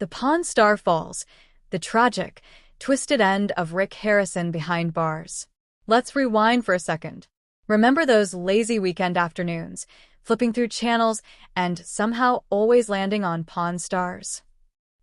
The Pawn Star Falls, the tragic, twisted end of Rick Harrison behind bars. Let's rewind for a second. Remember those lazy weekend afternoons, flipping through channels and somehow always landing on Pawn Stars?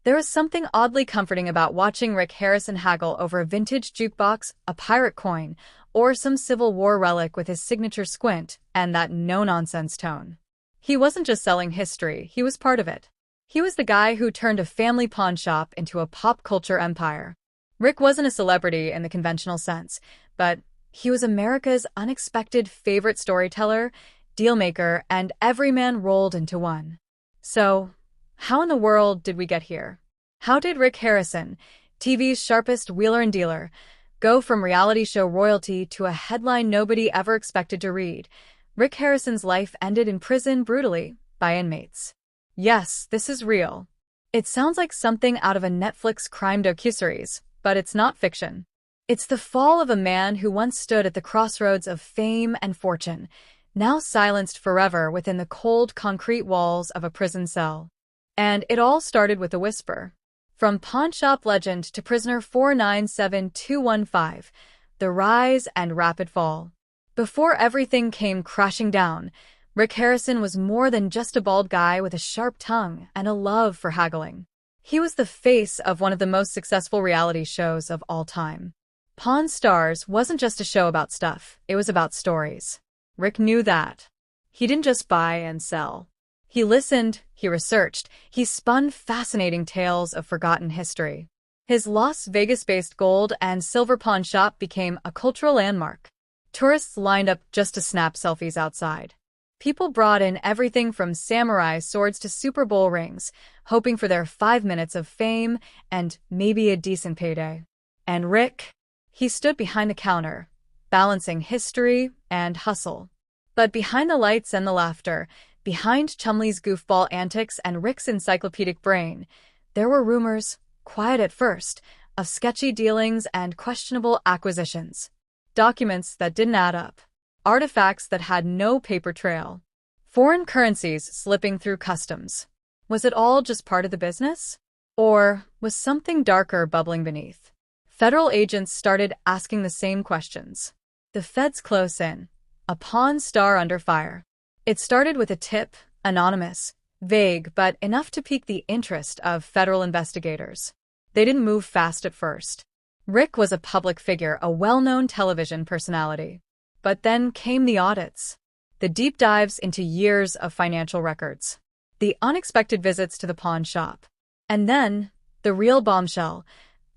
There was something oddly comforting about watching Rick Harrison haggle over a vintage jukebox, a pirate coin, or some Civil War relic with his signature squint and that no-nonsense tone. He wasn't just selling history, he was part of it. He was the guy who turned a family pawn shop into a pop culture empire. Rick wasn't a celebrity in the conventional sense, but he was America's unexpected favorite storyteller, dealmaker, and everyman rolled into one. So, how in the world did we get here? How did Rick Harrison, TV's sharpest wheeler and dealer, go from reality show royalty to a headline nobody ever expected to read? Rick Harrison's life ended in prison brutally by inmates. Yes, this is real. It sounds like something out of a Netflix crime docuseries, but it's not fiction. It's the fall of a man who once stood at the crossroads of fame and fortune, now silenced forever within the cold concrete walls of a prison cell. And it all started with a whisper. From pawnshop legend to prisoner 497215, the rise and rapid fall. Before everything came crashing down, Rick Harrison was more than just a bald guy with a sharp tongue and a love for haggling. He was the face of one of the most successful reality shows of all time. Pawn Stars wasn't just a show about stuff, it was about stories. Rick knew that. He didn't just buy and sell. He listened, he researched, he spun fascinating tales of forgotten history. His Las Vegas-based gold and silver pawn shop became a cultural landmark. Tourists lined up just to snap selfies outside. People brought in everything from samurai swords to Super Bowl rings, hoping for their 5 minutes of fame and maybe a decent payday. And Rick? He stood behind the counter, balancing history and hustle. But behind the lights and the laughter, behind Chumley's goofball antics and Rick's encyclopedic brain, there were rumors, quiet at first, of sketchy dealings and questionable acquisitions. Documents that didn't add up. Artifacts that had no paper trail. Foreign currencies slipping through customs. Was it all just part of the business? Or was something darker bubbling beneath? Federal agents started asking the same questions. The feds close in. A Pawn Star under fire. It started with a tip, anonymous, vague, but enough to pique the interest of federal investigators. They didn't move fast at first. Rick was a public figure, a well-known television personality. But then came the audits. The deep dives into years of financial records. The unexpected visits to the pawn shop. And then, the real bombshell.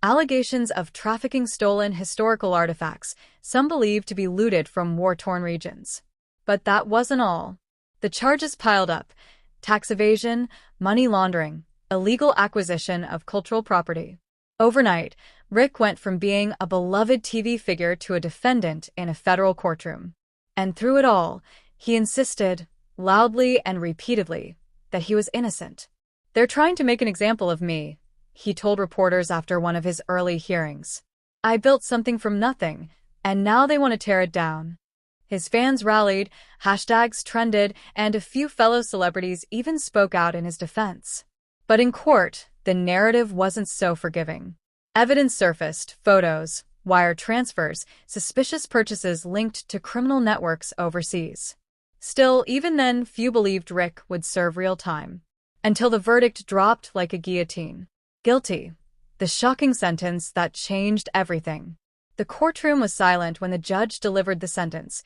Allegations of trafficking stolen historical artifacts, some believed to be looted from war-torn regions. But that wasn't all. The charges piled up. Tax evasion, money laundering, illegal acquisition of cultural property. Overnight, Rick went from being a beloved TV figure to a defendant in a federal courtroom. And through it all, he insisted, loudly and repeatedly, that he was innocent. "They're trying to make an example of me," he told reporters after one of his early hearings. "I built something from nothing, and now they want to tear it down." His fans rallied, hashtags trended, and a few fellow celebrities even spoke out in his defense. But in court, the narrative wasn't so forgiving. Evidence surfaced, photos, wire transfers, suspicious purchases linked to criminal networks overseas. Still, even then, few believed Rick would serve real time. Until the verdict dropped like a guillotine. Guilty. The shocking sentence that changed everything. The courtroom was silent when the judge delivered the sentence.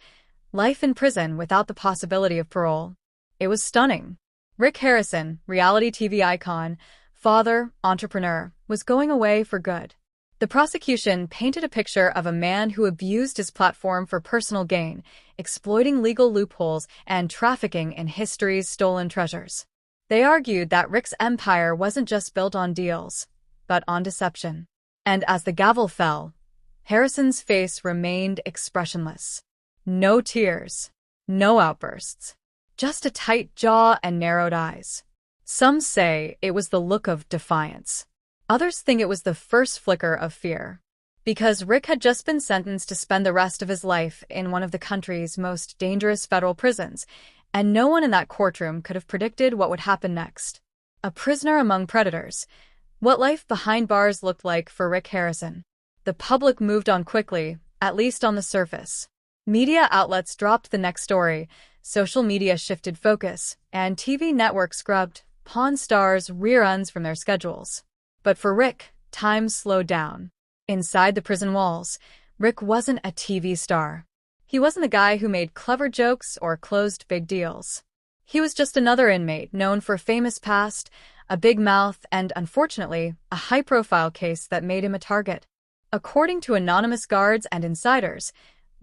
Life in prison without the possibility of parole. It was stunning. Rick Harrison, reality TV icon, father, entrepreneur, was going away for good. The prosecution painted a picture of a man who abused his platform for personal gain, exploiting legal loopholes and trafficking in history's stolen treasures. They argued that Rick's empire wasn't just built on deals, but on deception. And as the gavel fell, Harrison's face remained expressionless. No tears, no outbursts, just a tight jaw and narrowed eyes. Some say it was the look of defiance. Others think it was the first flicker of fear. Because Rick had just been sentenced to spend the rest of his life in one of the country's most dangerous federal prisons, and no one in that courtroom could have predicted what would happen next. A prisoner among predators, What life behind bars looked like for Rick Harrison. The public moved on quickly, at least on the surface. Media outlets dropped the next story, social media shifted focus, and TV networks scrubbed Pawn Stars reruns from their schedules. But for Rick, time slowed down. Inside the prison walls, Rick wasn't a TV star. He wasn't a guy who made clever jokes or closed big deals. He was just another inmate known for a famous past, a big mouth, and, unfortunately, a high-profile case that made him a target. According to anonymous guards and insiders,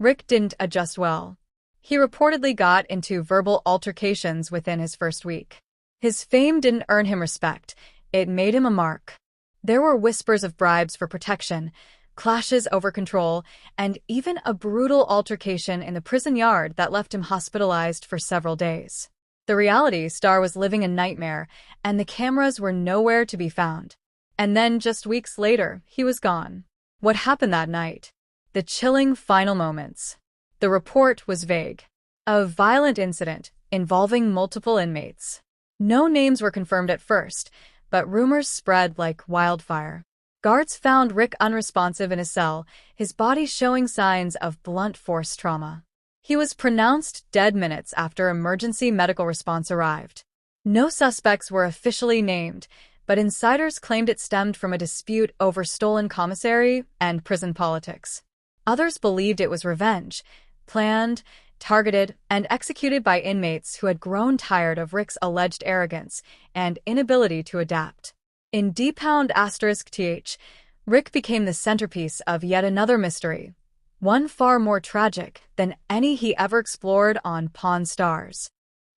Rick didn't adjust well. He reportedly got into verbal altercations within his first week. His fame didn't earn him respect, it made him a mark. There were whispers of bribes for protection, clashes over control, and even a brutal altercation in the prison yard that left him hospitalized for several days. The reality star was living a nightmare, and the cameras were nowhere to be found. And then, just weeks later, he was gone. What happened that night? The chilling final moments. The report was vague. A violent incident involving multiple inmates. No names were confirmed at first, but rumors spread like wildfire. Guards found Rick unresponsive in his cell, his body showing signs of blunt force trauma. He was pronounced dead minutes after emergency medical response arrived. No suspects were officially named, but insiders claimed it stemmed from a dispute over stolen commissary and prison politics. Others believed it was revenge, planned, targeted, and executed by inmates who had grown tired of Rick's alleged arrogance and inability to adapt. In D#*th, Rick became the centerpiece of yet another mystery, one far more tragic than any he ever explored on Pawn Stars.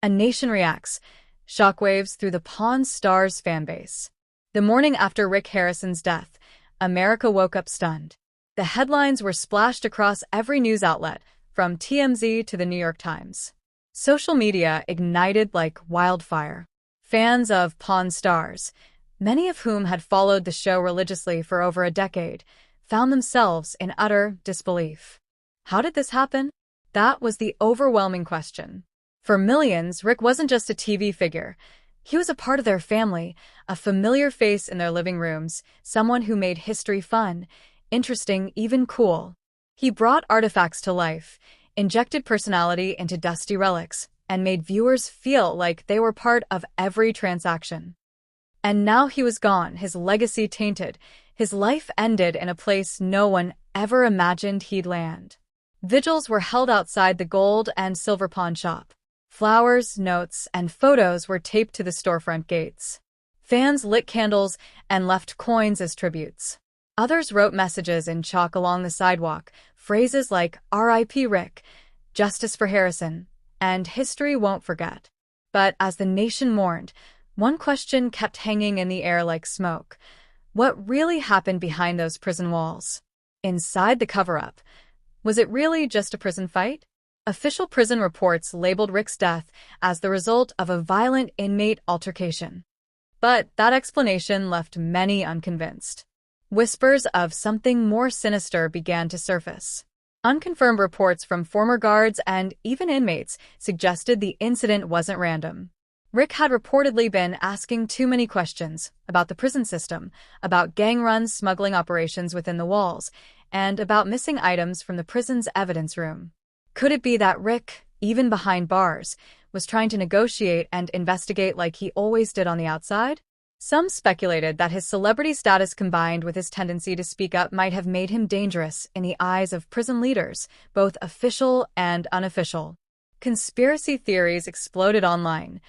A nation reacts, shockwaves through the Pawn Stars fanbase. The morning after Rick Harrison's death, America woke up stunned. The headlines were splashed across every news outlet, from TMZ to the New York Times. Social media ignited like wildfire. Fans of Pawn Stars, many of whom had followed the show religiously for over a decade, found themselves in utter disbelief. How did this happen? That was the overwhelming question. For millions, Rick wasn't just a TV figure. He was a part of their family, a familiar face in their living rooms, someone who made history fun, interesting, even cool. He brought artifacts to life, injected personality into dusty relics, and made viewers feel like they were part of every transaction. And now he was gone, his legacy tainted, his life ended in a place no one ever imagined he'd land. Vigils were held outside the gold and silver pawn shop. Flowers, notes, and photos were taped to the storefront gates. Fans lit candles and left coins as tributes. Others wrote messages in chalk along the sidewalk, phrases like "R.I.P. Rick," "Justice for Harrison," and "History won't forget." But as the nation mourned, one question kept hanging in the air like smoke. What really happened behind those prison walls? Inside the cover-up? Was it really just a prison fight? Official prison reports labeled Rick's death as the result of a violent inmate altercation. But that explanation left many unconvinced. Whispers of something more sinister began to surface. Unconfirmed reports from former guards and even inmates suggested the incident wasn't random. Rick had reportedly been asking too many questions about the prison system, about gang-run smuggling operations within the walls, and about missing items from the prison's evidence room. Could it be that Rick, even behind bars, was trying to negotiate and investigate like he always did on the outside? Some speculated that his celebrity status combined with his tendency to speak up might have made him dangerous in the eyes of prison leaders, both official and unofficial. Conspiracy theories exploded online.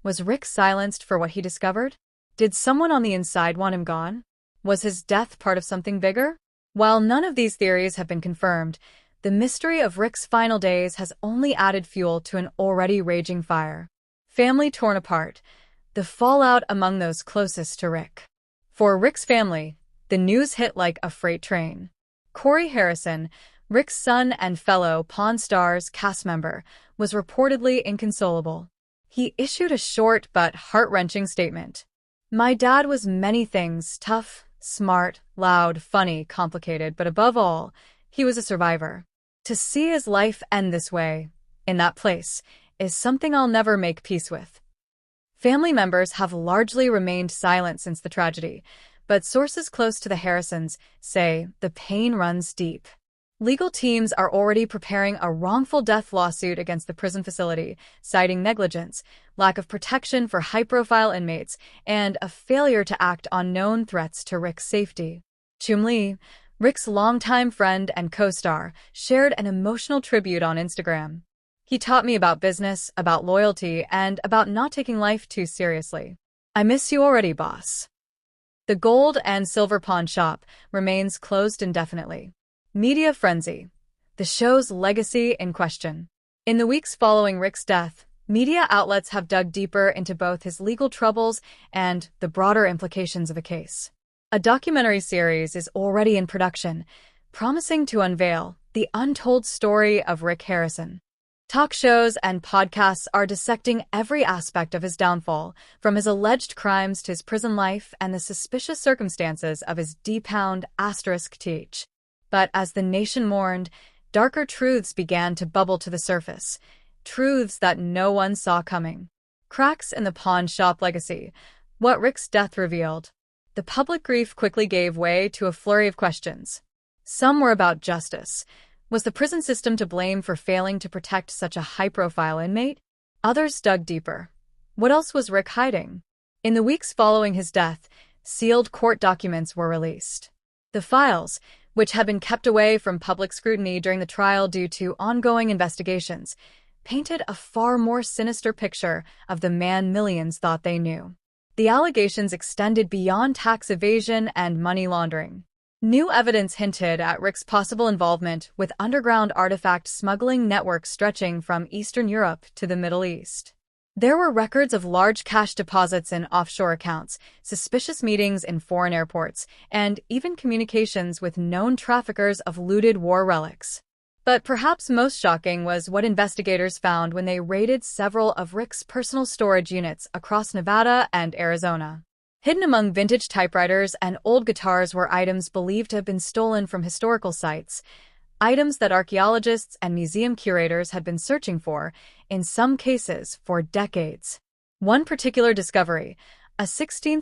Was Rick silenced for what he discovered? Did someone on the inside want him gone? Was his death part of something bigger? While none of these theories have been confirmed, the mystery of Rick's final days has only added fuel to an already raging fire. Family torn apart, the fallout among those closest to Rick. For Rick's family, the news hit like a freight train. Corey Harrison, Rick's son and fellow Pawn Stars cast member, was reportedly inconsolable. He issued a short but heart-wrenching statement. "My dad was many things, tough, smart, loud, funny, complicated, but above all, he was a survivor. To see his life end this way, in that place, is something I'll never make peace with." Family members have largely remained silent since the tragedy, but sources close to the Harrisons say the pain runs deep. Legal teams are already preparing a wrongful death lawsuit against the prison facility, citing negligence, lack of protection for high-profile inmates, and a failure to act on known threats to Rick's safety. Chum Lee, Rick's longtime friend and co-star, shared an emotional tribute on Instagram. He taught me about business, about loyalty, and about not taking life too seriously. I miss you already, boss. The gold and silver pawn shop remains closed indefinitely. Media frenzy. The show's legacy in question. In the weeks following Rick's death, media outlets have dug deeper into both his legal troubles and the broader implications of the case. A documentary series is already in production, promising to unveil the untold story of Rick Harrison. Talk shows and podcasts are dissecting every aspect of his downfall, from his alleged crimes to his prison life and the suspicious circumstances of his D-pound *th. But as the nation mourned, darker truths began to bubble to the surface, truths that no one saw coming. Cracks in the pawn shop legacy. What Rick's death revealed. The public grief quickly gave way to a flurry of questions. Some were about justice. Was the prison system to blame for failing to protect such a high-profile inmate? Others dug deeper. What else was Rick hiding? In the weeks following his death, sealed court documents were released. The files, which had been kept away from public scrutiny during the trial due to ongoing investigations, painted a far more sinister picture of the man millions thought they knew. The allegations extended beyond tax evasion and money laundering. New evidence hinted at Rick's possible involvement with underground artifact smuggling networks stretching from Eastern Europe to the Middle East. There were records of large cash deposits in offshore accounts, suspicious meetings in foreign airports, and even communications with known traffickers of looted war relics. But perhaps most shocking was what investigators found when they raided several of Rick's personal storage units across Nevada and Arizona. Hidden among vintage typewriters and old guitars were items believed to have been stolen from historical sites, items that archaeologists and museum curators had been searching for, in some cases for decades. One particular discovery, a 16th